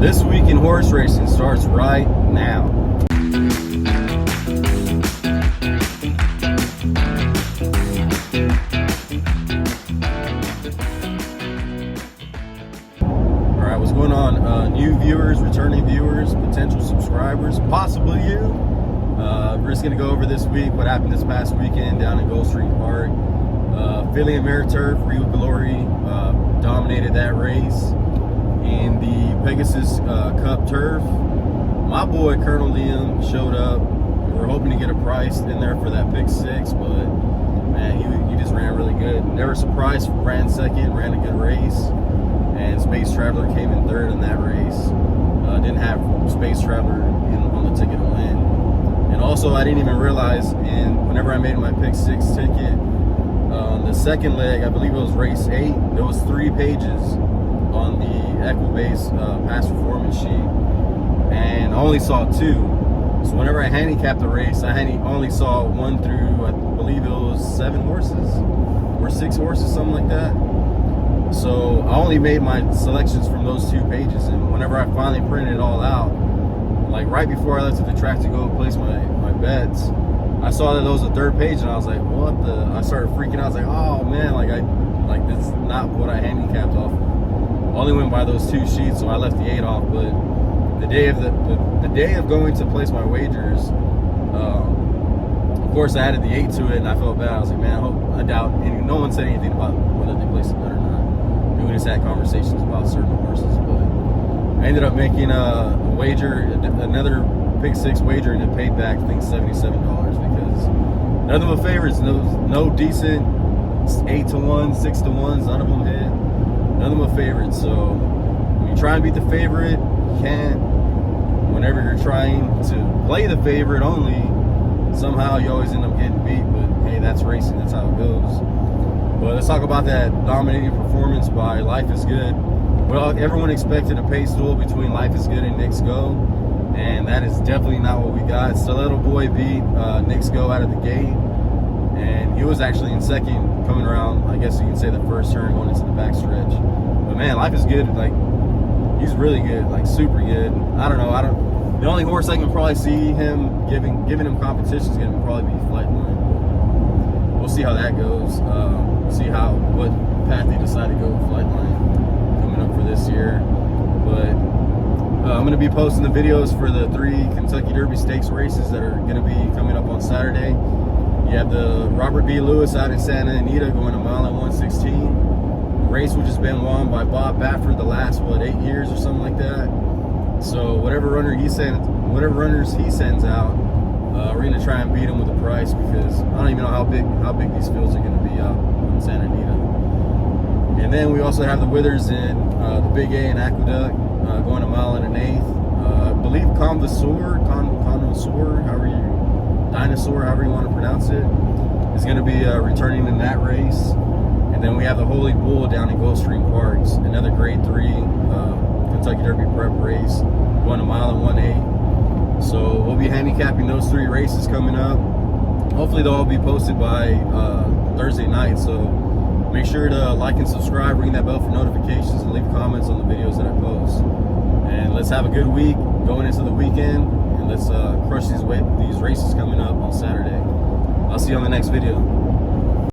This week in horse racing starts right now. Alright, what's going on? New viewers, returning viewers, potential subscribers, possibly you. We're just going to go over this week what happened this past weekend down in Gulfstream Park. Philly and Meriturf, Regal Glory dominated that race. In the Pegasus Cup turf, my boy Colonel Liam showed up. We were hoping to get a price in there for that pick six, but man, he just ran really good. Never Surprised ran second, ran a good race, and Space Traveler came in third in that race. Didn't have Space Traveler on the ticket to win. And also, I didn't even realize, and whenever I made my pick six ticket, on the second leg, I believe it was race 8, there was 3 pages on the Equibase past performance sheet, and I only saw 2. So whenever I handicapped the race, I only saw 1 through, I believe it was 7 horses or 6 horses, something like that. So I only made my selections from those 2 pages, and whenever I finally printed it all out, like right before I left to the track to go place my bets, I saw that there was a 3rd page, and I was like, what the? I started freaking out. I was like, oh man, like that's not what I handicapped off of. Only went by those 2 sheets, so I left the 8 off. But the day of the day of going to place my wagers, of course I added the 8 to it, and I felt bad. I was like, man, I doubt no one said anything about whether they placed it or not. We just had conversations about certain horses, but I ended up making a wager, another pick 6 wager, and it paid back I think $77 because none of them were favorites. No decent 8-to-1, 6-to-1s. None of them hit. None of them are favorites. So when you try and beat the favorite, you can't. Whenever you're trying to play the favorite only, somehow you always end up getting beat. But hey, that's racing. That's how it goes. But let's talk about that dominating performance by Life is Good. Well, everyone expected a pace duel between Life is Good and Knicks Go, and that is definitely not what we got. Stiletto Boy beat Knicks Go out of the gate, and he was actually in second coming around, I guess you can say, the first turn going into the backstretch. But man, Life is Good, like, he's really good, like super good. I don't know, the only horse I can probably see him giving him competition is going to probably be Flightline. We'll see how that goes. See what path they decide to go with Flightline coming up for this year. But I'm going to be posting the videos for the 3 Kentucky Derby Stakes races that are going to be coming up on Saturday. You have the Robert B. Lewis out in Santa Anita going a mile at 1:16. The race which has been won by Bob Baffert the last 8 years or something like that. So whatever runners he sends out, we're going to try and beat him with a price, because I don't even know how big these fields are going to be out in Santa Anita. And then we also have the Withers in the Big A and Aqueduct going a mile and an 1/8. I believe Connoisseur, however you want to pronounce it, is going to be returning in that race. And then we have the Holy Bull down in Gulfstream Parks, another grade 3 Kentucky Derby prep race, going a mile and 1/8. So we'll be handicapping those 3 races coming up. Hopefully they'll all be posted by Thursday night. So make sure to like and subscribe, ring that bell for notifications, and leave comments on the videos that I post. And let's have a good week going into the weekend, and let's crush these races coming up on Saturday. I'll see you on the next video.